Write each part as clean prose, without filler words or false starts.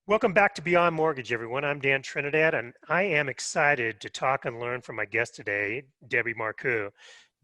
Welcome back to Beyond Mortgage, everyone. I'm Dan Trinidad, and I am excited to talk and learn from my guest today, Debbie Marcoux.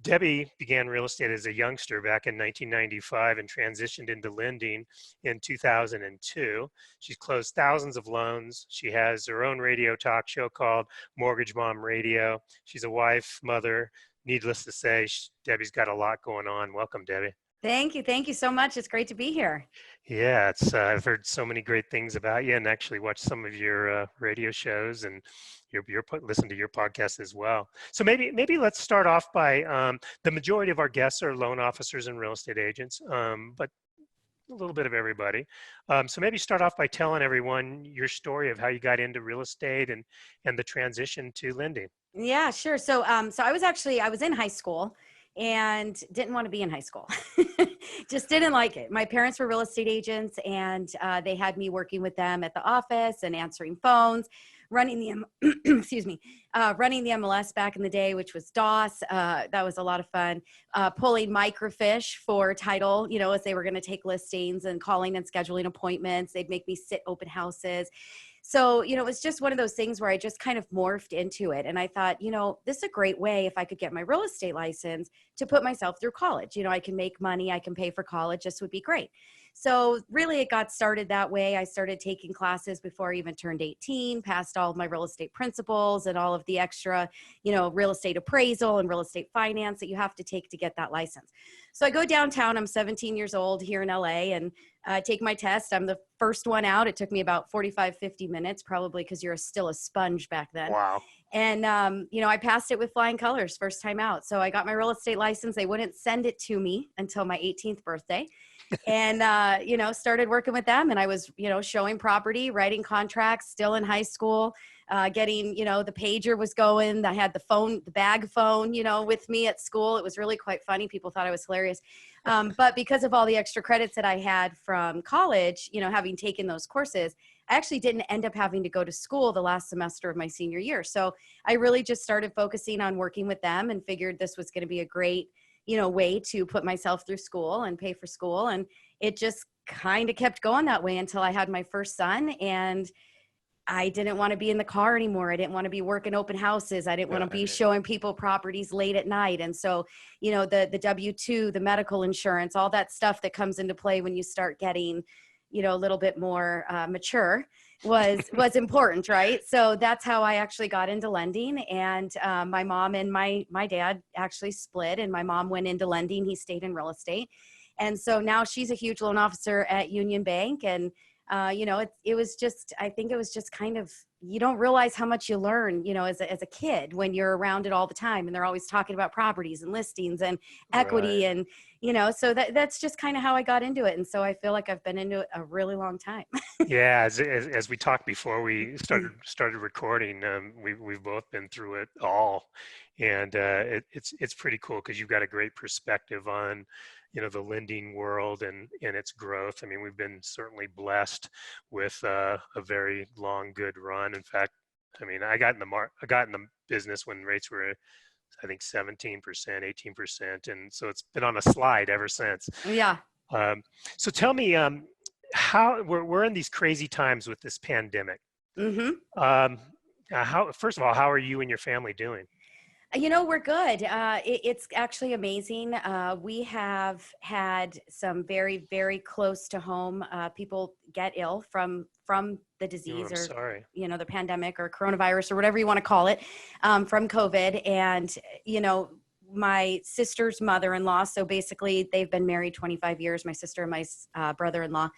Debbie began real estate as a youngster back in 1995 and transitioned into lending in 2002. She's closed thousands of loans. She has her own radio talk show called Mortgage Mom Radio. She's a wife, mother. Needless to say, Debbie's got a lot going on. Welcome, Debbie. Thank you. Thank you so much. It's great to be here. Yeah, I've heard so many great things about you, and actually watched some of your radio shows and listen to your podcast as well. So maybe let's start off by the majority of our guests are loan officers and real estate agents, but a little bit of everybody. So maybe start off by telling everyone your story of how you got into real estate and the transition to lending. Yeah, sure. So I was in high school and didn't want to be in high school. Just didn't like it. My parents were real estate agents, and they had me working with them at the office and answering phones, running the excuse me, running the MLS back in the day, which was DOS. That was a lot of fun. Pulling microfiche for title, as they were going to take listings, and calling and scheduling appointments. They'd make me sit open houses. So, it was just one of those things where I just kind of morphed into it. And I thought, this is a great way if I could get my real estate license to put myself through college. I can make money, I can pay for college. This would be great. So really it got started that way. I started taking classes before I even turned 18, passed all of my real estate principles and all of the extra, real estate appraisal and real estate finance that you have to take to get that license. So I go downtown, I'm 17 years old here in LA, and take my test. I'm the first one out. It took me about 45, 50 minutes, probably because you're still a sponge back then. Wow. And, I passed it with flying colors first time out. So I got my real estate license. They wouldn't send it to me until my 18th birthday. And, started working with them. And I was, showing property, writing contracts, still in high school, getting, the pager was going. I had the bag phone, with me at school. It was really quite funny. People thought I was hilarious. But because of all the extra credits that I had from college, having taken those courses, I actually didn't end up having to go to school the last semester of my senior year. So I really just started focusing on working with them and figured this was going to be a great, way to put myself through school and pay for school. And it just kind of kept going that way until I had my first son, and I didn't want to be in the car anymore. I didn't want to be working open houses. I didn't want to be showing people properties late at night. And so, the W-2, the medical insurance, all that stuff that comes into play when you start getting, a little bit more mature was important, right? So that's how I actually got into lending. And my mom and my dad actually split, and my mom went into lending. He stayed in real estate. And so now she's a huge loan officer at Union Bank. And it was just, I think it was just kind of, you don't realize how much you learn, as a kid when you're around it all the time, and they're always talking about properties and listings and equity. Right. And, so that's just kind of how I got into it. And so I feel like I've been into it a really long time. Yeah, as we talked before we started recording, we've both been through it all, and it's pretty cool because you've got a great perspective on the lending world and its growth. I mean, we've been certainly blessed with a very long, good run. In fact, I mean, I got in the business when rates were, I think, 17%, 18%, and so it's been on a slide ever since. Yeah. So tell me, how we're in these crazy times with this pandemic. Mm-hmm. First of all, how are you and your family doing? We're good. It's actually amazing. We have had some very, very close to home people get ill from the disease, I'm sorry. The pandemic or coronavirus or whatever you want to call it, from COVID. And, my sister's mother-in-law, so basically they've been married 25 years, my sister and my brother-in-law.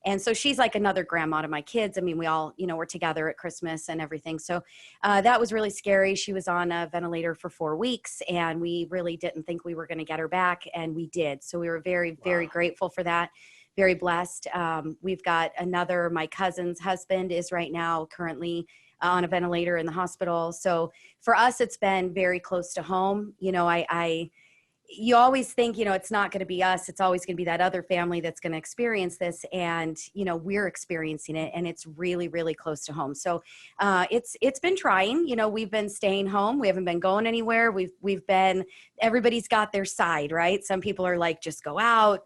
And so she's like another grandma to my kids. I mean, we all, we're together at Christmas and everything. So that was really scary. She was on a ventilator for 4 weeks, and we really didn't think we were going to get her back. And we did. So we were very, very grateful for that. Very blessed. We've got my cousin's husband is right now currently on a ventilator in the hospital. So for us, it's been very close to home. You always think, it's not going to be us. It's always going to be that other family that's going to experience this. And, we're experiencing it, and it's really, really close to home. So it's been trying. We've been staying home. We haven't been going anywhere. Everybody's got their side, right? Some people are like, just go out.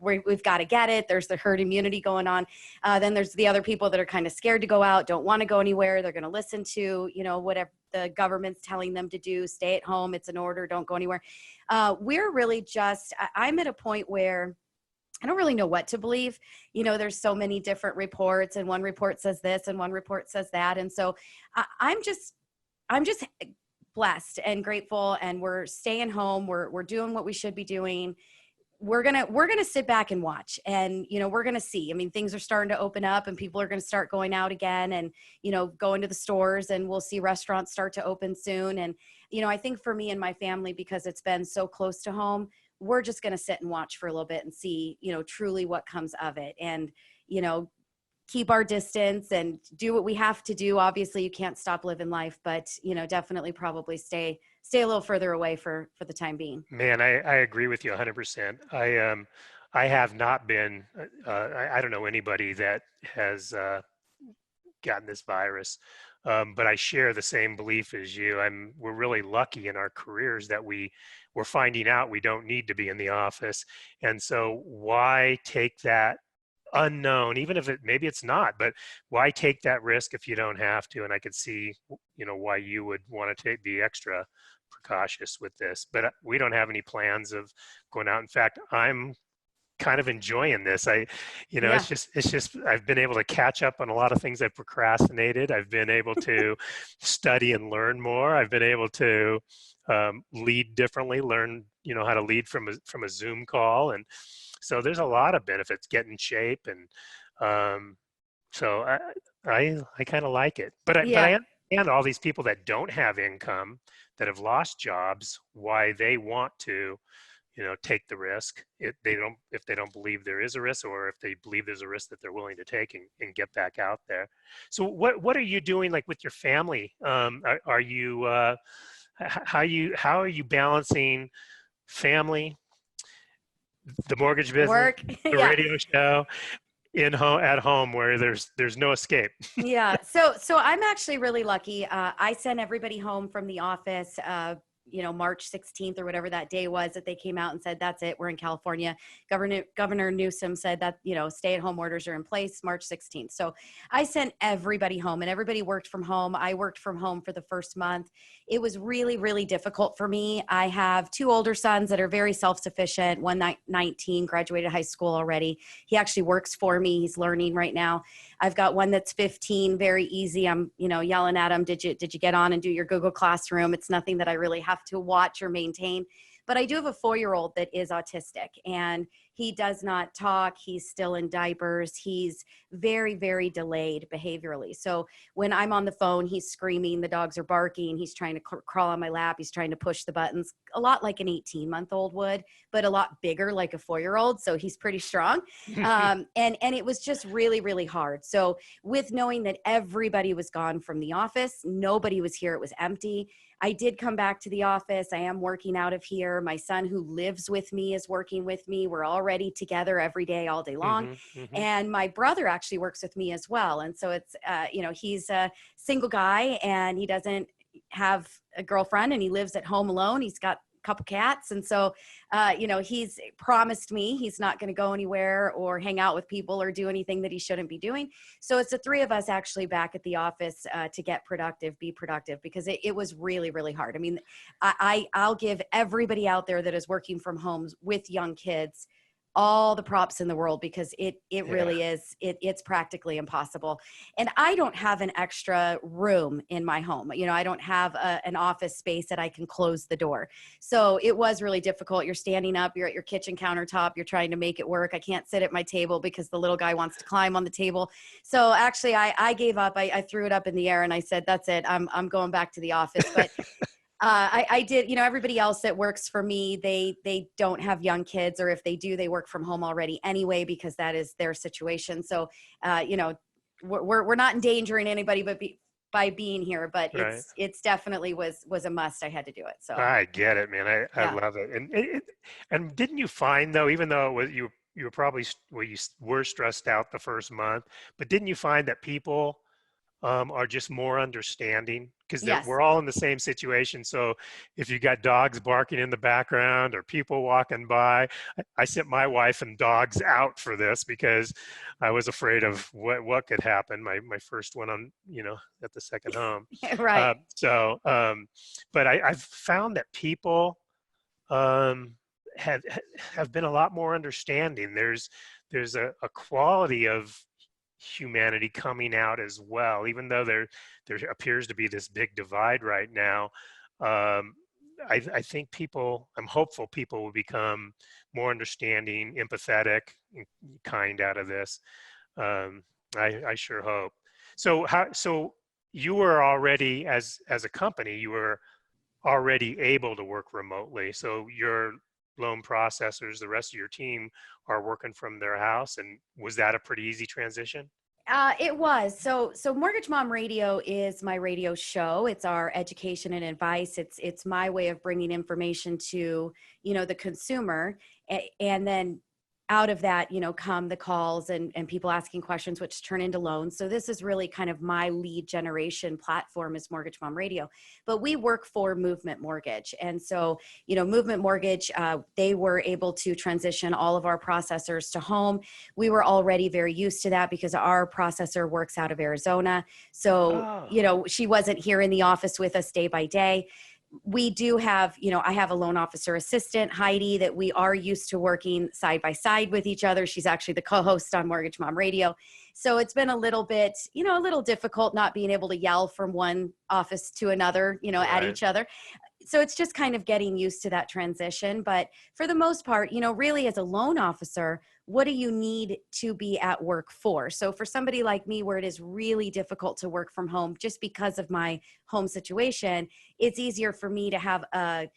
we've got to get it. There's the herd immunity going on. Then there's the other people that are kind of scared to go out, don't want to go anywhere. They're going to listen to, whatever the government's telling them to do, stay at home. It's an order. Don't go anywhere. We're really I'm at a point where I don't really know what to believe. There's so many different reports, and one report says this and one report says that. And so I'm just blessed and grateful, and we're staying home. We're doing what we should be doing. We're going to sit back and watch, and, we're going to see. I mean, things are starting to open up, and people are going to start going out again and, going to the stores, and we'll see restaurants start to open soon. And, I think for me and my family, because it's been so close to home, we're just going to sit and watch for a little bit and see, truly what comes of it, and, keep our distance and do what we have to do. Obviously you can't stop living life, but, definitely probably stay a little further away for the time being. Man, I agree with you 100%. I have not been, I don't know anybody that has gotten this virus. But I share the same belief as you. We're really lucky in our careers that we're finding out we don't need to be in the office. And so why take that unknown, even if maybe it's not, but why take that risk if you don't have to? And I could see, why you would want to be extra precautious with this, but we don't have any plans of going out. In fact, I'm kind of enjoying this. Yeah. It's just I've been able to catch up on a lot of things I procrastinated. I've been able to study and learn more. I've been able to lead differently, learn how to lead from a Zoom call, and so there's a lot of benefits. Get in shape, and so I kind of like it. But I understand all these people that don't have income, that have lost jobs, why they want to take the risk. If they don't believe there is a risk, or if they believe there's a risk that they're willing to take and get back out there. So what are you doing, like, with your family? Are you how are you balancing family, the mortgage business, Work. the Yeah. radio show, at home where there's no escape? Yeah. So I'm actually really lucky. I sent everybody home from the office, March 16th or whatever that day was that they came out and said, that's it, we're in California. Governor Newsom said that, stay-at-home orders are in place March 16th. So I sent everybody home, and everybody worked from home. I worked from home for the first month. It was really, really difficult for me. I have two older sons that are very self-sufficient. One 19, graduated high school already. He actually works for me. He's learning right now. I've got one that's 15, very easy. I'm, yelling at him, did you get on and do your Google Classroom? It's nothing that I really have to watch or maintain. But I do have a 4-year-old that is autistic, and he does not talk. He's still in diapers. He's very, very delayed behaviorally. So when I'm on the phone, he's screaming, the dogs are barking, he's trying to crawl on my lap, he's trying to push the buttons, a lot like an 18-month-old would, but a lot bigger like a 4-year-old. So he's pretty strong. And it was just really, really hard. So with knowing that everybody was gone from the office, nobody was here, it was empty. I did come back to the office. I am working out of here. My son, who lives with me, is working with me. We're already together every day, all day long. Mm-hmm, mm-hmm. And my brother actually works with me as well. And so it's, he's a single guy, and he doesn't have a girlfriend, and he lives at home alone. He's got couple cats. And so, he's promised me he's not going to go anywhere or hang out with people or do anything that he shouldn't be doing. So it's the three of us actually back at the office to be productive, because it was really, really hard. I mean, I'll give everybody out there that is working from homes with young kids all the props in the world, because it really is, it's practically impossible. And I don't have an extra room in my home. I don't have an office space that I can close the door. So it was really difficult. You're standing up, you're at your kitchen countertop, you're trying to make it work. I can't sit at my table because the little guy wants to climb on the table. So actually I gave up. I threw it up in the air and I said, that's it. I'm going back to the office. But I did, everybody else that works for me, they don't have young kids, or if they do, they work from home already anyway, because that is their situation. So, we're not endangering anybody, but by being here, but Right. it's definitely was a must. I had to do it. So I get it, man. I yeah. love it. And didn't you find, though, even though you were probably, you were stressed out the first month, but didn't you find that people are just more understanding because Yes. we're all in the same situation. So if you got dogs barking in the background or people walking by, I sent my wife and dogs out for this because I was afraid of what could happen. My first one on, at the second home. Right. But I've found that people um, have have been a lot more understanding. There's a quality of humanity coming out as well, even though there appears to be this big divide right now. Um, I think I'm hopeful people will become more understanding, empathetic, and kind out of this. Um, I sure hope. So you were already, as a company, you were already able to work remotely. So your loan processors, the rest of your team are working from their house. And was that a pretty easy transition? It was. So Mortgage Mom Radio is my radio show. It's our education and advice. It's my way of bringing information to, the consumer. And then out of that, come the calls and people asking questions, which turn into loans. So this is really kind of my lead generation platform is Mortgage Mom Radio. But we work for Movement Mortgage. And so, Movement Mortgage, they were able to transition all of our processors to home. We were already very used to that because our processor works out of Arizona. So, Oh, she wasn't here in the office with us day by day. We do have, I have a loan officer assistant, Heidi, that we are used to working side by side with each other. She's actually the co-host on Mortgage Mom Radio. So it's been a little bit, a little difficult not being able to yell from one office to another, at right. each other. So it's just kind of getting used to that transition. But for the most part, really as a loan officer, what do you need to be at work for? So for somebody like me, where it is really difficult to work from home just because of my home situation, it's easier for me to have a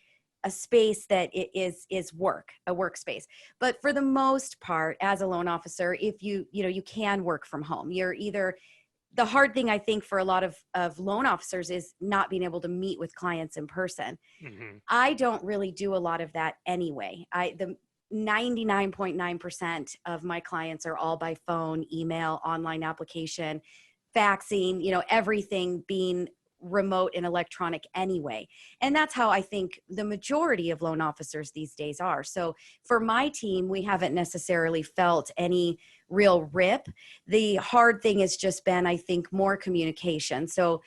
space that it is work, a workspace. But for the most part, as a loan officer, if you can work from home, you're either the hard thing I think for a lot of loan officers is not being able to meet with clients in person. Hmm. I don't really do a lot of that anyway. The 99.9% of my clients are all by phone, email, online application, faxing, everything being remote and electronic anyway. And that's how I think the majority of loan officers these days are. So for my team, we haven't necessarily felt any real rip. The hard thing has just been, I think, more communication. So,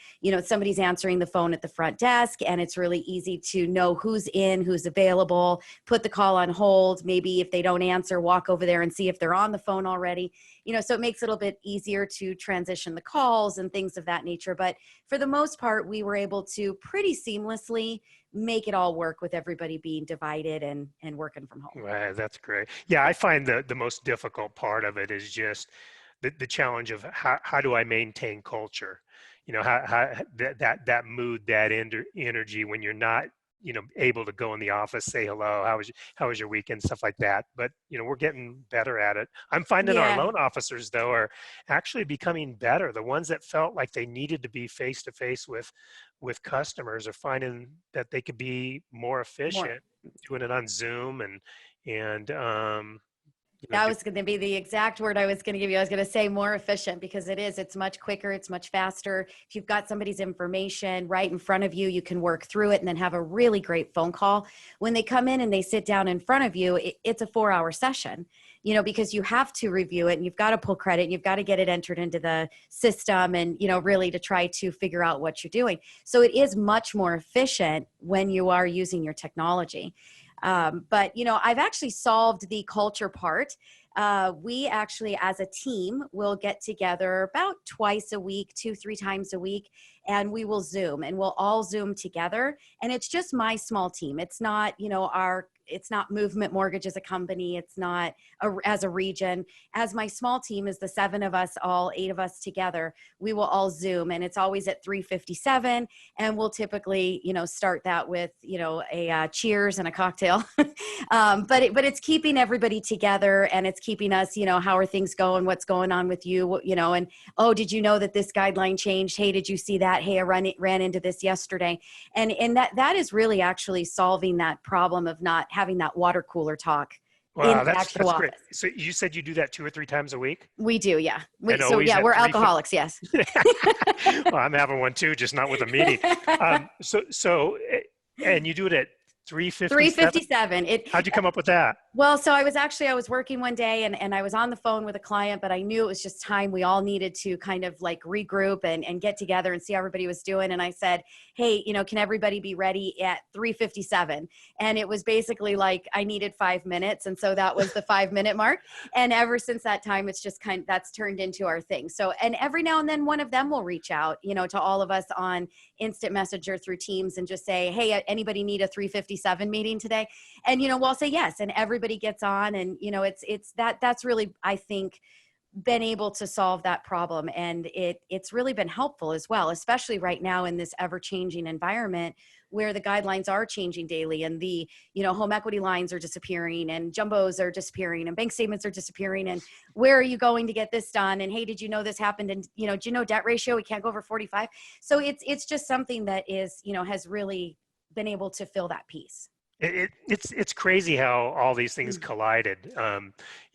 somebody's answering the phone at the front desk and it's really easy to know who's in, who's available, put the call on hold. Maybe if they don't answer, walk over there and see if they're on the phone already. So it makes it a little bit easier to transition the calls and things of that nature. But for the most part, we were able to pretty seamlessly make it all work with everybody being divided and working from home. Right, that's great. Yeah, I find the most difficult part of it is just the challenge of how do I maintain culture? How that mood, that energy when you're not, able to go in the office, say hello, how was your weekend, stuff like that. But we're getting better at it. I'm finding our Yeah. loan officers though are actually becoming better. The ones that felt like they needed to be face to face with customers are finding that they could be more More. efficient doing it on Zoom and That was going to be the exact word I was going to give you. I was going to say more efficient because it's much quicker. It's much faster. If you've got somebody's information right in front of you, you can work through it and then have a really great phone call. When they come in and they sit down in front of you, it's a 4-hour session, because you have to review it and you've got to pull credit and you've got to get it entered into the system and, really to try to figure out what you're doing. So it is much more efficient when you are using your technology. But, I've actually solved the culture part. We actually, as a team, will get together about twice a week, 2-3 times a week, and we will Zoom and we'll all Zoom together. And it's just my small team. It's not, it's not Movement Mortgage as a company. It's not as a region. As my small team is the 7 of us, all 8 of us together, we will all Zoom and it's always at 3:57. And we'll typically, start that with, a cheers and a cocktail. But it's keeping everybody together and it's keeping us, how are things going? What's going on with you? And, oh, did you know that this guideline changed? Hey, did you see that? Hey, I ran into this yesterday. And that is really actually solving that problem of not having that water cooler talk in Wow, the actual that's great. office. So you said you do that 2 or 3 times a week, We do, yeah. and So always yeah, at we're 3:50. alcoholics, yes. Well, I'm having one too, just not with a meeting. And you do it at 3:57. 3:57. How'd you come up with that? Well, so I was working one day and I was on the phone with a client, but I knew it was just time. We all needed to kind of like regroup and get together and see how everybody was doing. And I said, hey, can everybody be ready at 3:57? And it was basically like I needed 5 minutes. And so that was the 5 minute mark. And ever since that time, it's just that's turned into our thing. So, and every now and then one of them will reach out, to all of us on instant messenger through Teams and just say, hey, anybody need a 3:57 meeting today? And we'll say yes, and everybody gets on. And that's really, I think, been able to solve that problem, and it's really been helpful as well, especially right now in this ever-changing environment where the guidelines are changing daily, and the home equity lines are disappearing, and jumbos are disappearing, and bank statements are disappearing, and where are you going to get this done, and hey, did you know this happened, and do you know debt ratio, we can't go over 45. So it's just something that is has really been able to fill that piece. It's crazy how all these things Mm. collided.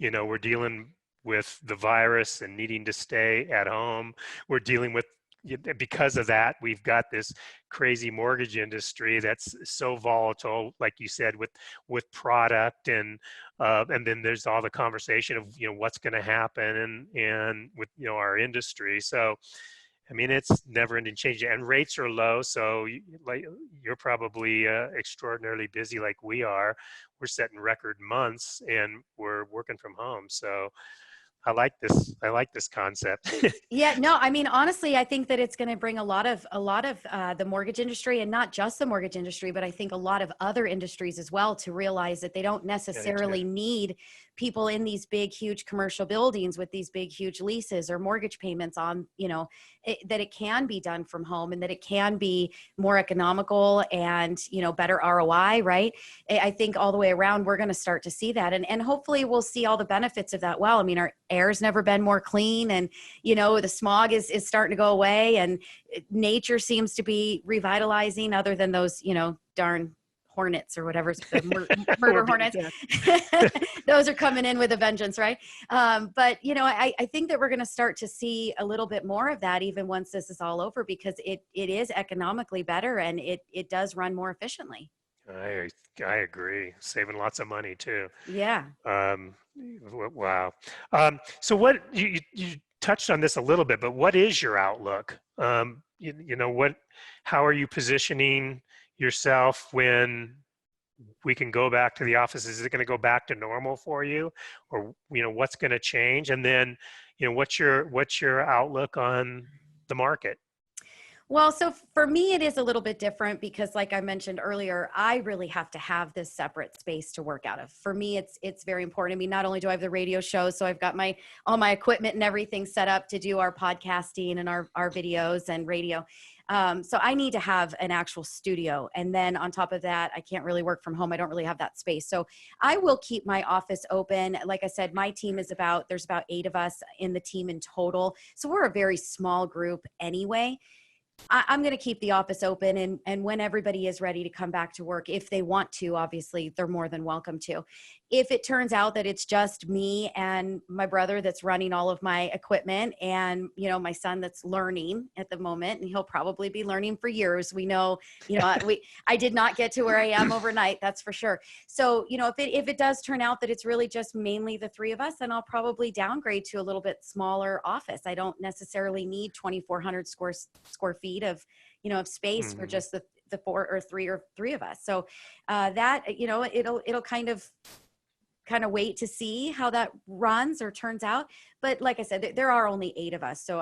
We're dealing with the virus and needing to stay at home. We're dealing with, because of that, we've got this crazy mortgage industry that's so volatile, like you said, with product, and then there's all the conversation of what's going to happen and with our industry. So I mean, it's never ending change, and rates are low. So you're probably extraordinarily busy like we are. We're setting record months and we're working from home. So I like this. I like this concept. Yeah, no, I mean, honestly, I think that it's going to bring a lot of the mortgage industry, and not just the mortgage industry, but I think a lot of other industries as well, to realize that they don't Yeah, I do too. necessarily need people in these big, huge commercial buildings with these big, huge leases or mortgage payments on, that it can be done from home, and that it can be more economical and, better ROI, right? I think all the way around, we're going to start to see that. And hopefully we'll see all the benefits of that. Well, I mean, our air's never been more clean, and, the smog is starting to go away, and nature seems to be revitalizing, other than those, darn hornets or whatever's the We're murder being hornets. attacked. Those are coming in with a vengeance, right? But I think that we're going to start to see a little bit more of that even once this is all over, because it is economically better, and it does run more efficiently. I agree. Saving lots of money too. Yeah. Wow. So what you touched on this a little bit, but what is your outlook? How are you positioning yourself when we can go back to the office? Is it going to go back to normal for you, or what's going to change? And then, what's your outlook on the market? Well, so for me, it is a little bit different because, like I mentioned earlier, I really have to have this separate space to work out of. For me, it's very important. I mean, not only do I have the radio show, so I've got all my equipment and everything set up to do our podcasting and our videos and radio. So I need to have an actual studio. And then on top of that, I can't really work from home. I don't really have that space. So I will keep my office open. Like I said, my team there's about 8 of us in the team in total. So we're a very small group anyway. I'm going to keep the office open, and when everybody is ready to come back to work, if they want to, obviously they're more than welcome to. If it turns out that it's just me and my brother that's running all of my equipment, and my son that's learning at the moment, and he'll probably be learning for years. We know, I did not get to where I am overnight, that's for sure. So if it does turn out that it's really just mainly the 3 of us, then I'll probably downgrade to a little bit smaller office. I don't necessarily need 2,400 square feet of space for just the 4 or 3 of us. So that it'll kind of wait to see how that runs or turns out. But like I said, there are only 8 of us, so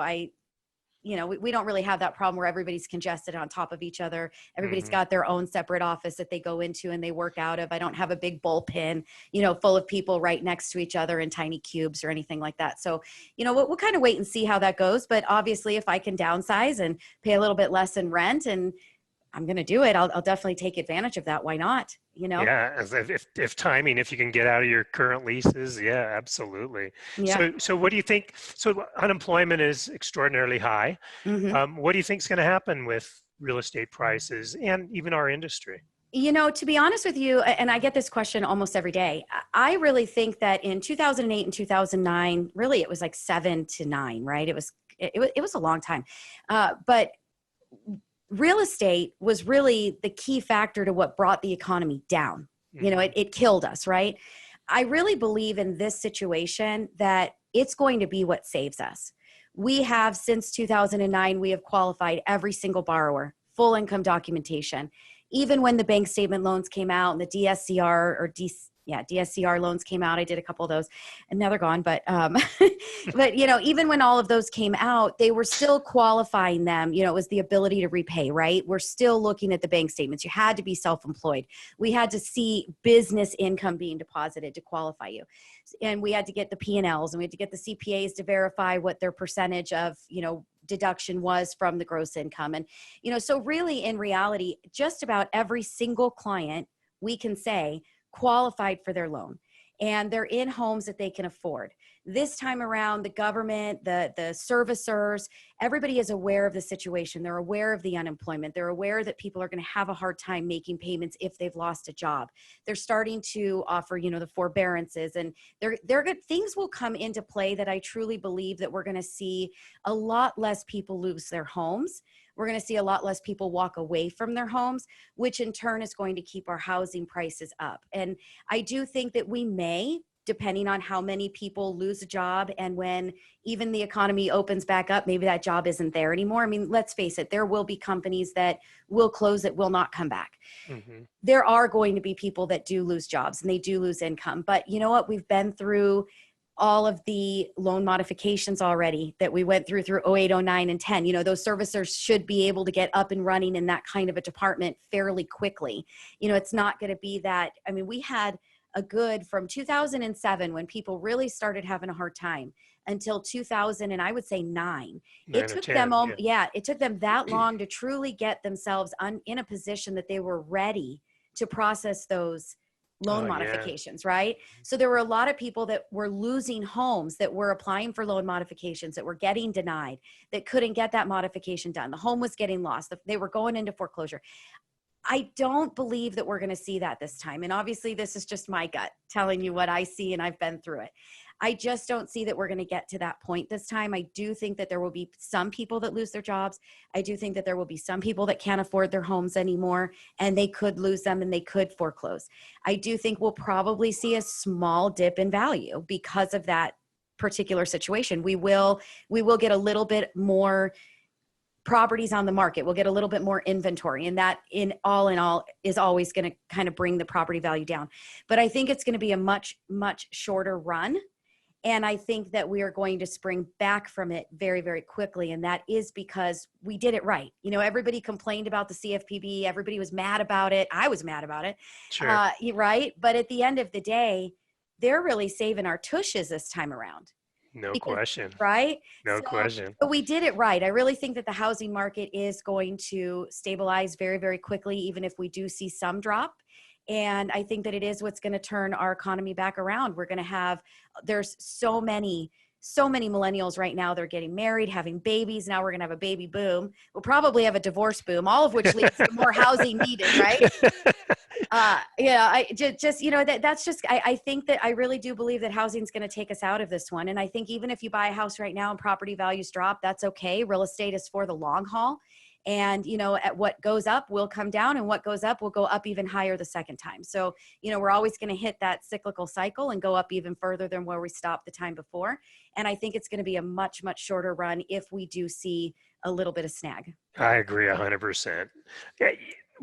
we don't really have that problem where everybody's congested on top of each other. Everybody's got their own separate office that they go into and they work out of. I don't have a big bullpen, full of people right next to each other in tiny cubes or anything like that. So, we'll kind of wait and see how that goes. But obviously, if I can downsize and pay a little bit less in rent, and I'm going to do it, I'll definitely take advantage of that. Why not? Yeah, if timing, if you can get out of your current leases, yeah, absolutely. Yeah. So what do you think? So unemployment is extraordinarily high. Hmm. What do you think is going to happen with real estate prices and even our industry? To be honest with you, and I get this question almost every day, I really think that in 2008 and 2009, really it was like 7 to 9, right? It was a long time. But real estate was really the key factor to what brought the economy down. Hmm. It killed us, right? I really believe in this situation that it's going to be what saves us. We have, since 2009, we have qualified every single borrower, full income documentation. Even when the bank statement loans came out and the DSCR DSCR loans came out, I did a couple of those, and now they're gone. But but even when all of those came out, they were still qualifying them. It was the ability to repay, right? We're still looking at the bank statements. You had to be self-employed. We had to see business income being deposited to qualify you, and we had to get the P&Ls, and we had to get the CPAs to verify what their percentage of deduction was from the gross income. And so really, in reality, just about every single client, we can say, qualified for their loan, and they're in homes that they can afford. This time around, the government, the servicers, everybody is aware of the situation. They're aware of the unemployment. They're aware that people are going to have a hard time making payments if they've lost a job. They're starting to offer, the forbearances, and they're good. Things will come into play that I truly believe that we're going to see a lot less people lose their homes. We're going to see a lot less people walk away from their homes, which in turn is going to keep our housing prices up. And I do think that we may, depending on how many people lose a job, and when even the economy opens back up, maybe that job isn't there anymore. I mean, let's face it, there will be companies that will close, that will not come back. Hmm. There are going to be people that do lose jobs and they do lose income. But you know what? We've been through all of the loan modifications already that we went through 08, 09, and 10. Those servicers should be able to get up and running in that kind of a department fairly quickly. It's not going to be that. I mean, we had a good from 2007, when people really started having a hard time, until 2000, and I would say 9. It 9 or took them 10, yeah. it took them that long to truly get themselves in a position that they were ready to process those loan Oh yeah. modifications, right? So there were a lot of people that were losing homes, that were applying for loan modifications, that were getting denied, that couldn't get that modification done. The home was getting lost. They were going into foreclosure. I don't believe that we're going to see that this time. And obviously, this is just my gut telling you what I see, and I've been through it. I just don't see that we're going to get to that point this time. I do think that there will be some people that lose their jobs. I do think that there will be some people that can't afford their homes anymore, and they could lose them and they could foreclose. I do think we'll probably see a small dip in value because of that particular situation. We will get a little bit more properties on the market. We'll get a little bit more inventory, and that in all is always going to kind of bring the property value down. But I think it's going to be a much, much shorter run. And I think that we are going to spring back from it very, very quickly. And that is because we did it right. Everybody complained about the CFPB. Everybody was mad about it. I was mad about it. Sure. Right. But at the end of the day, they're really saving our tushes this time around. No Because, question. right? No So question. but we did it right. I really think that the housing market is going to stabilize very, very quickly, even if we do see some drop. And I think that it is what's going to turn our economy back around. We're going to have, there's so many millennials right now. They're getting married, having babies. Now we're going to have a baby boom. We'll probably have a divorce boom, all of which leads to more housing needed, right? I just that's just, I think that I really do believe that housing is going to take us out of this one. And I think even if you buy a house right now and property values drop, that's okay. Real estate is for the long haul. And, at what goes up will come down, and what goes up will go up even higher the second time. So, we're always going to hit that cyclical cycle and go up even further than where we stopped the time before. And I think it's going to be a much, much shorter run if we do see a little bit of snag. I agree 100%. Yeah,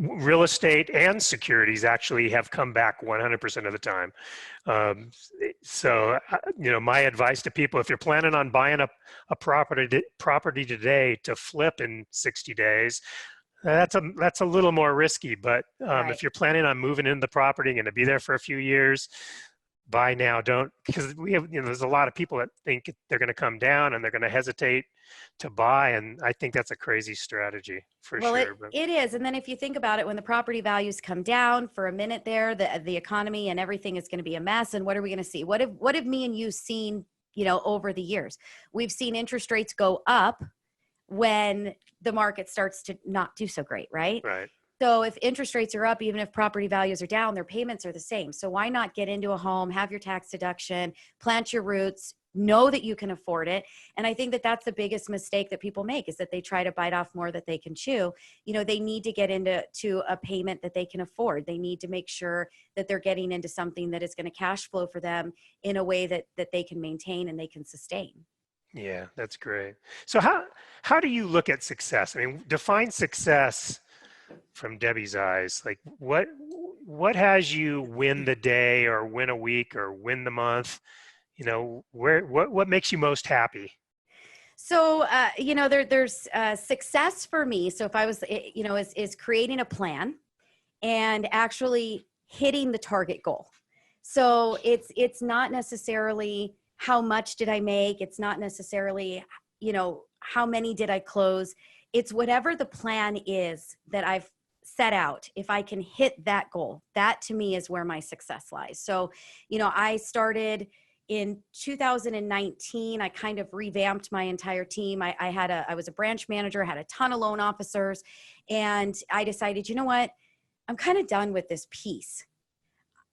real estate and securities actually have come back 100% of the time. Um, my advice to people, if you're planning on buying a property today to flip in 60 days, that's a little more risky. But Right. if you're planning on moving into the property and going to be there for a few years, buy now. Don't, because we have, there's a lot of people that think they're going to come down and they're going to hesitate to buy, and I think that's a crazy strategy for Well, sure. But it is. And then if you think about it, when the property values come down for a minute there, the economy and everything is going to be a mess. And what are we going to see? What have me and you seen, over the years? We've seen interest rates go up when the market starts to not do so great, right? right. So if interest rates are up, even if property values are down, their payments are the same. So why not get into a home, have your tax deduction, plant your roots, know that you can afford it? And I think that that's the biggest mistake that people make, is that they try to bite off more that they can chew. They need to get into a payment that they can afford. They need to make sure that they're getting into something that is going to cash flow for them in a way that they can maintain and they can sustain. Yeah, that's great. So how do you look at success? I mean, define success from Debbie's eyes. Like what has you win the day or win a week or win the month? What makes you most happy? So, there's success for me. So if I was, is creating a plan and actually hitting the target goal. So it's not necessarily how much did I make. It's not necessarily, how many did I close. It's whatever the plan is that I've set out. If I can hit that goal, that to me is where my success lies. So, I started in 2019. I kind of revamped my entire team. I was a branch manager, had a ton of loan officers, and I decided, you know what? I'm kind of done with this piece.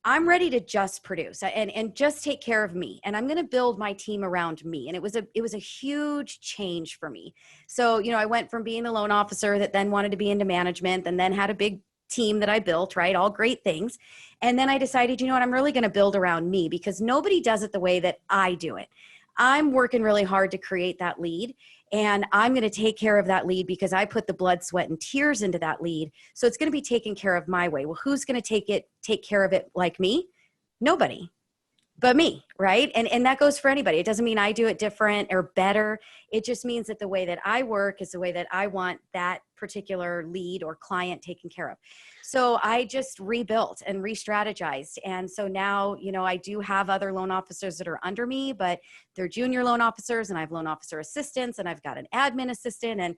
I'm ready to just produce and just take care of me. And I'm going to build my team around me. And it was a huge change for me. So, I went from being a loan officer that then wanted to be into management and then had a big team that I built, right? All great things. And then I decided, you know what? I'm really going to build around me, because nobody does it the way that I do it. I'm working really hard to create that lead, and I'm going to take care of that lead because I put the blood, sweat, and tears into that lead. So it's going to be taken care of my way. Well, who's going to take care of it like me? Nobody but me, right? And that goes for anybody. It doesn't mean I do it different or better. It just means that the way that I work is the way that I want that particular lead or client taken care of. So I just rebuilt and re-strategized. And so now, I do have other loan officers that are under me, but they're junior loan officers, and I have loan officer assistants, and I've got an admin assistant. And,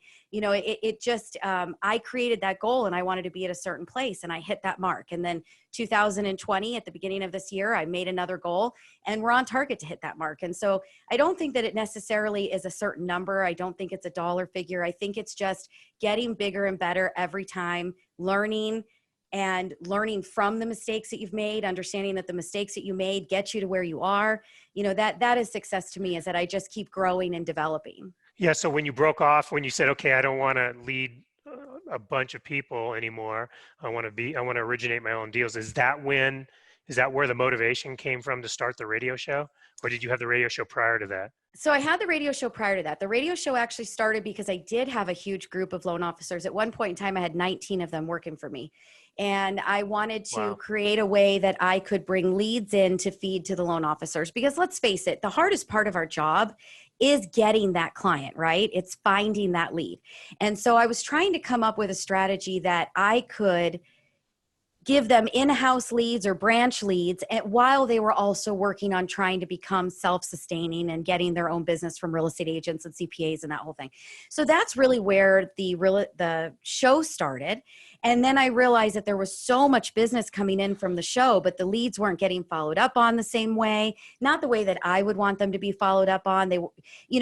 I created that goal, and I wanted to be at a certain place, and I hit that mark. And then 2020, at the beginning of this year, I made another goal, and we're on target to hit that mark. And so I don't think that it necessarily is a certain number. I don't think it's a dollar figure. I think it's just getting bigger and better every time, learning from the mistakes that you've made, understanding that the mistakes that you made get you to where you are. That is success to me, is that I just keep growing and developing. Yeah. So when you broke off, when you said, okay, I don't want to lead a bunch of people anymore, I want to originate my own deals. Is that where the motivation came from to start the radio show? Or did you have the radio show prior to that? So I had the radio show prior to that. The radio show actually started because I did have a huge group of loan officers. At one point in time, I had 19 of them working for me. And I wanted to create a way that I could bring leads in to feed to the loan officers. Because let's face it, the hardest part of our job is getting that client, right? It's finding that lead. And so I was trying to come up with a strategy that I could give them in-house leads or branch leads, and while they were also working on trying to become self-sustaining and getting their own business from real estate agents and CPAs and that whole thing. So that's really where the show started. And then I realized that there was so much business coming in from the show, but the leads weren't getting followed up on the same way, not the way that I would want them to be followed up on.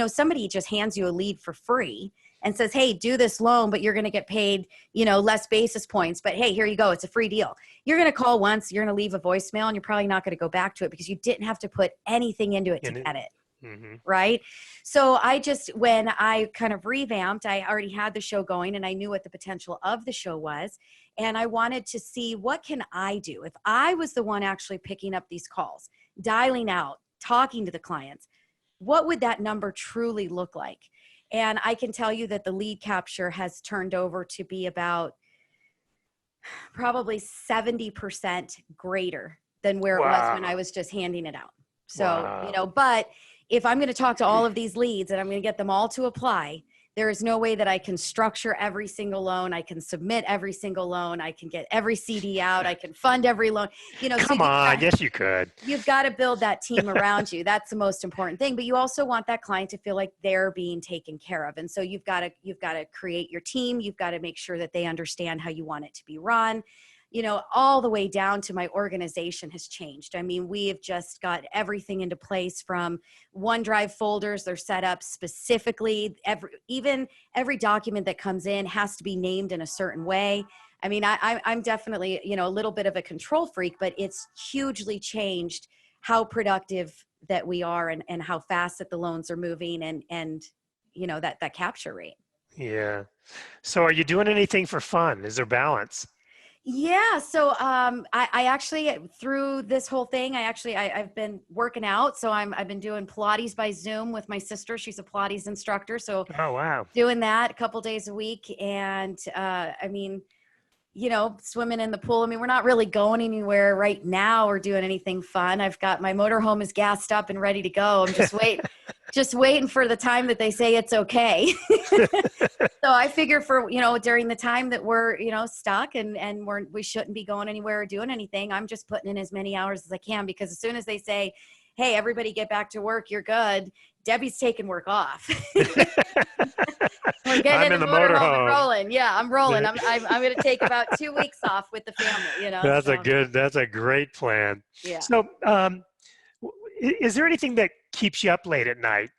Somebody just hands you a lead for free and says, hey, do this loan, but you're going to get paid, less basis points. But hey, here you go. It's a free deal. You're going to call once, you're going to leave a voicemail, and you're probably not going to go back to it because you didn't have to put anything into it to get it. Mm-hmm. Right. So when I kind of revamped, I already had the show going and I knew what the potential of the show was. And I wanted to see, what can I do? If I was the one actually picking up these calls, dialing out, talking to the clients, what would that number truly look like? And I can tell you that the lead capture has turned over to be about probably 70% greater than where it was when I was just handing it out. So, but if I'm going to talk to all of these leads and I'm going to get them all to apply, there is no way that I can structure every single loan. I can submit every single loan. I can get every CD out. I can fund every loan. Come on. Yes, you could. You've got to build that team around you. That's the most important thing. But you also want that client to feel like they're being taken care of. And so you've got to create your team. You've got to make sure that they understand how you want it to be run. all the way down to my organization has changed. I mean, we have just got everything into place from OneDrive folders. They're set up specifically. Every document that comes in has to be named in a certain way. I mean, I'm definitely, a little bit of a control freak, but it's hugely changed how productive that we are and how fast that the loans are moving and that capture rate. Yeah. So are you doing anything for fun? Is there balance? Yeah. So I actually, through this whole thing, I've been working out. So I've been doing Pilates by Zoom with my sister. She's a Pilates instructor. So Oh, wow. doing that a couple days a week. And I mean, swimming in the pool. I mean, we're not really going anywhere right now or doing anything fun. I've got my motorhome is gassed up and ready to go. I'm just waiting for the time that they say it's okay. So I figure for, during the time that we're, stuck and we shouldn't be going anywhere or doing anything, I'm just putting in as many hours as I can, because as soon as they say, hey, everybody get back to work, you're good, Debbie's taking work off. We're getting I'm in in the the motorhome and motorhome. rolling. Yeah, I'm rolling. I'm going to take about 2 weeks off with the family, so That's a great plan. yeah. So, is there anything that keeps you up late at night?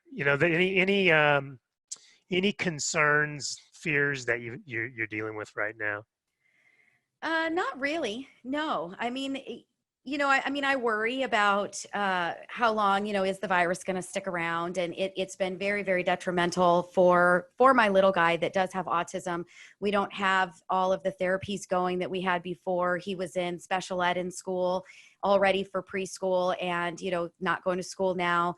Any concerns, fears that you're dealing with right now? Not really. No. I mean, I worry about how long, is the virus going to stick around, and it's been very, very detrimental for my little guy that does have autism. We don't have all of the therapies going that we had before. He was in special ed in school already for preschool, and not going to school now.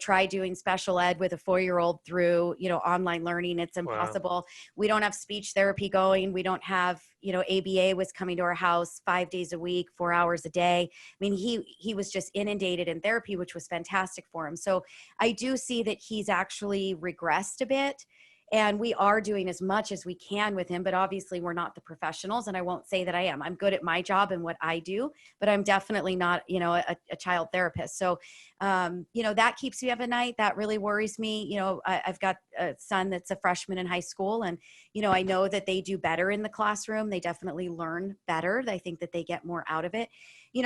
Try doing special ed with a 4-year-old through online learning. It's Wow. impossible. We don't have speech therapy going. We don't have ABA was coming to our house 5 days a week, 4 hours a day. I mean, he was just inundated in therapy, which was fantastic for him. So I do see that he's actually regressed a bit. And we are doing as much as we can with him, but obviously we're not the professionals. And I won't say that I am. I'm good at my job and what I do, but I'm definitely not, a child therapist. So, that keeps me up at night. That really worries me. I've got a son that's a freshman in high school, and, I know that they do better in the classroom. They definitely learn better. I think that they get more out of it.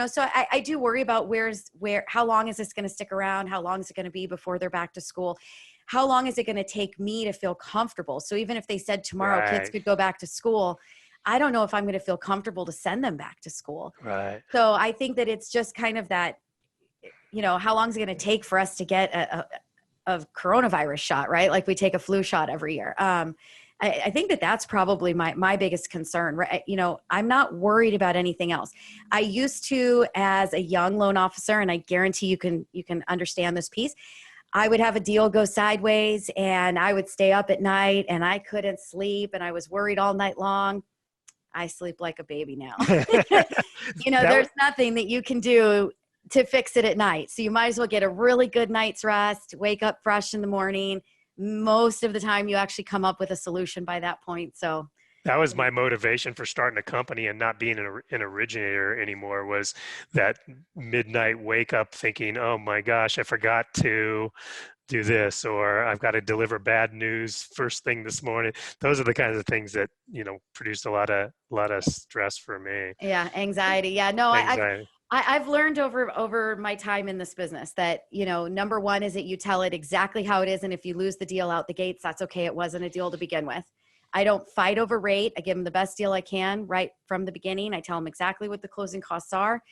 So I do worry about how long is this going to stick around? How long is it going to be before they're back to school? How long is it going to take me to feel comfortable? So even if they said tomorrow kids Right. could go back to school, I don't know if I'm going to feel comfortable to send them back to school. Right. So I think that it's just kind of that, how long is it going to take for us to get a coronavirus shot, right? Like we take a flu shot every year. I think that that's probably my biggest concern. Right? I'm not worried about anything else. I used to, as a young loan officer, and I guarantee you can understand this piece, I would have a deal go sideways and I would stay up at night and I couldn't sleep and I was worried all night long. I sleep like a baby now. There's nothing that you can do to fix it at night. So you might as well get a really good night's rest, wake up fresh in the morning. Most of the time you actually come up with a solution by that point. So that was my motivation for starting a company and not being an originator anymore, was that midnight wake up thinking, oh my gosh, I forgot to do this, or I've got to deliver bad news first thing this morning. Those are the kinds of things that, produced a lot of stress for me. Yeah. Anxiety. Yeah. No, Anxiety. I've learned over my time in this business that, number one is that you tell it exactly how it is. And if you lose the deal out the gates, that's okay. It wasn't a deal to begin with. I don't fight over rate. I give them the best deal I can right from the beginning. I tell them exactly what the closing costs are.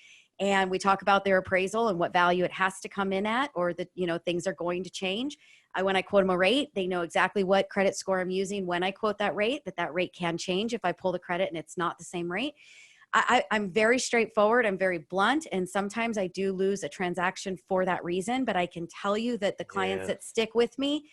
And we talk about their appraisal and what value it has to come in at, or that, things are going to change. When I quote them a rate, they know exactly what credit score I'm using when I quote that rate rate can change if I pull the credit and it's not the same rate. I'm very straightforward. I'm very blunt. And sometimes I do lose a transaction for that reason, but I can tell you that the clients that stick with me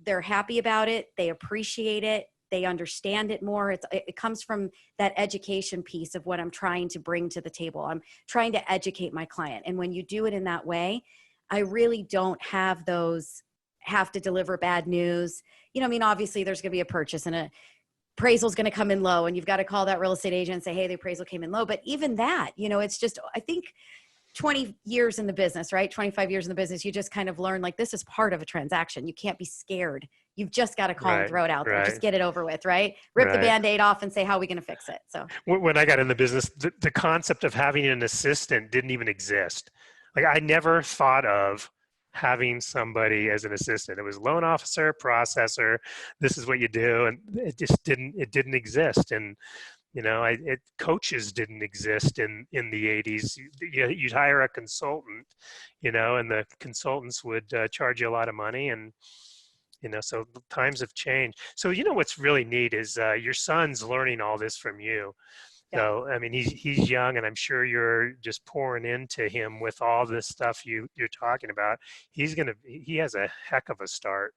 they're happy about it. They appreciate it. They understand it more. It comes from that education piece of what I'm trying to bring to the table. I'm trying to educate my client. And when you do it in that way, I really don't have to deliver bad news. Obviously there's going to be a purchase and appraisal is going to come in low, and you've got to call that real estate agent and say, hey, the appraisal came in low. But even that, it's just, I think 20 years in the business, right? 25 years in the business, you just kind of learn like this is part of a transaction. You can't be scared. You've just got to call and Right, throw it out there. Just right, get it over with, right? Rip the right. Band-Aid off and say, how are we going to fix it? So When I got in the business, the concept of having an assistant didn't even exist. Like I never thought of having somebody as an assistant. It was loan officer, processor. This is what you do, and it didn't exist. And coaches didn't exist in the 80s. You'd hire a consultant, and the consultants would charge you a lot of money, and so the times have changed. So what's really neat is your son's learning all this from you. yeah. So I mean, he's young, and I'm sure you're just pouring into him with all this stuff you're talking about. He has a heck of a start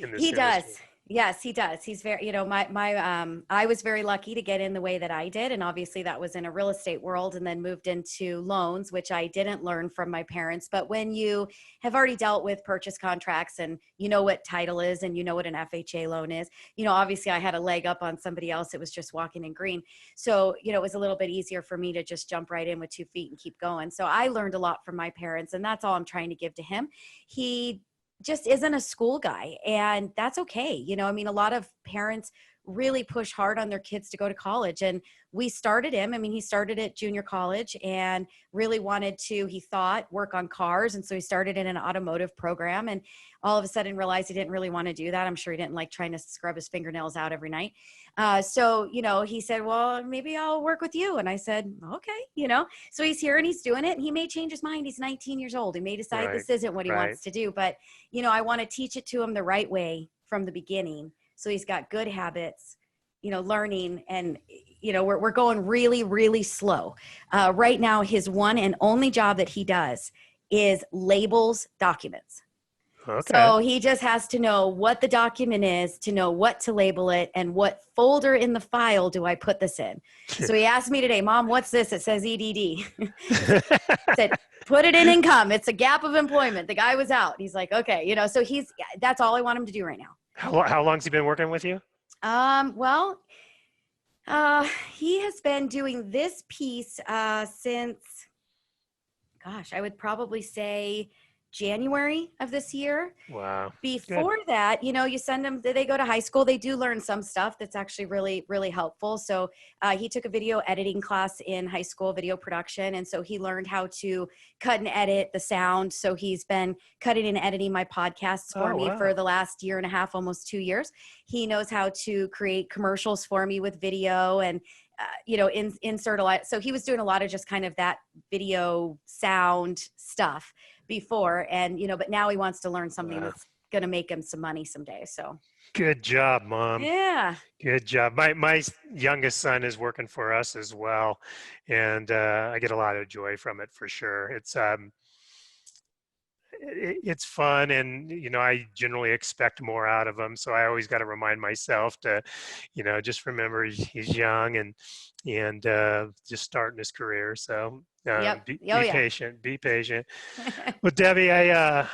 in this He does. industry. Yes, he does. He's very, I was very lucky to get in the way that I did. And obviously that was in a real estate world, and then moved into loans, which I didn't learn from my parents. But when you have already dealt with purchase contracts and you know what title is and you know what an FHA loan is, obviously I had a leg up on somebody else. It was just walking in green. So, it was a little bit easier for me to just jump right in with 2 feet and keep going. So I learned a lot from my parents, and that's all I'm trying to give to him. He just isn't a school guy, and that's okay. I mean, a lot of parents really push hard on their kids to go to college, and we started him. I mean, he started at junior college and really wanted to, he thought, work on cars. And so he started in an automotive program, and all of a sudden realized he didn't really want to do that. I'm sure he didn't like trying to scrub his fingernails out every night. So he said, well, maybe I'll work with you. And I said, okay, so he's here and he's doing it, and he may change his mind. He's 19 years old. He may decide Right, this isn't what he right. wants to do, but I want to teach it to him the right way from the beginning. So he's got good habits, learning, and, we're going really, really slow. Right now, his one and only job that he does is labels documents. Okay. So he just has to know what the document is, to know what to label it, and what folder in the file do I put this in. So he asked me today, Mom, what's this? It says EDD. I said, put it in income. It's a gap of employment. The guy was out. He's like, okay, so that's all I want him to do right now. How long's he been working with you? Well, he has been doing this piece since, gosh, I would probably say January of this year. Wow. Before that, you send them, they go to high school, they do learn some stuff that's actually really, really helpful. So he took a video editing class in high school, video production. And so he learned how to cut and edit the sound. So he's been cutting and editing my podcasts for me for the last year and a half, almost 2 years. He knows how to create commercials for me with video and insert a lot. So he was doing a lot of just kind of that video sound stuff before, and but now he wants to learn something that's going to make him some money someday. So good job, Mom. Yeah, good job. My youngest son is working for us as well, and I get a lot of joy from it for sure. It's fun, and I generally expect more out of him, so I always got to remind myself to just remember he's young and just starting his career. So be patient. Well, Debbie, I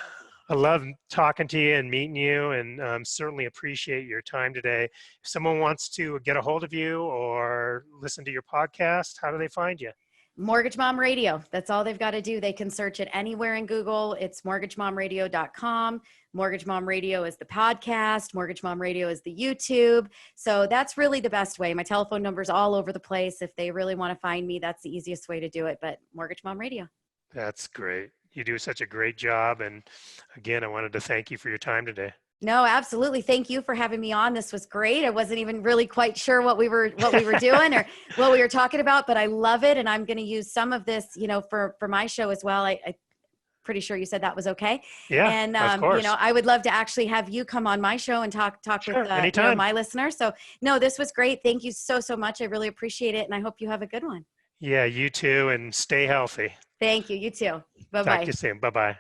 love talking to you and meeting you, and certainly appreciate your time today. If someone wants to get a hold of you or listen to your podcast, how do they find you? Mortgage Mom Radio. That's all they've got to do. They can search it anywhere in Google. It's mortgagemomradio.com. Mortgage Mom Radio is the podcast. Mortgage Mom Radio is the YouTube. So that's really the best way. My telephone number's all over the place. If they really want to find me, that's the easiest way to do it. But Mortgage Mom Radio. That's great. You do such a great job. And again, I wanted to thank you for your time today. No, absolutely. Thank you for having me on. This was great. I wasn't even really quite sure what we were doing or what we were talking about, but I love it. And I'm going to use some of this, for my show as well. I pretty sure you said that was okay. Yeah, and of course. I would love to actually have you come on my show and talk sure, with my listeners. So no, this was great. Thank you so much. I really appreciate it. And I hope you have a good one. Yeah, you too. And stay healthy. Thank you. You too. Bye-bye. Talk to you soon. Bye-bye.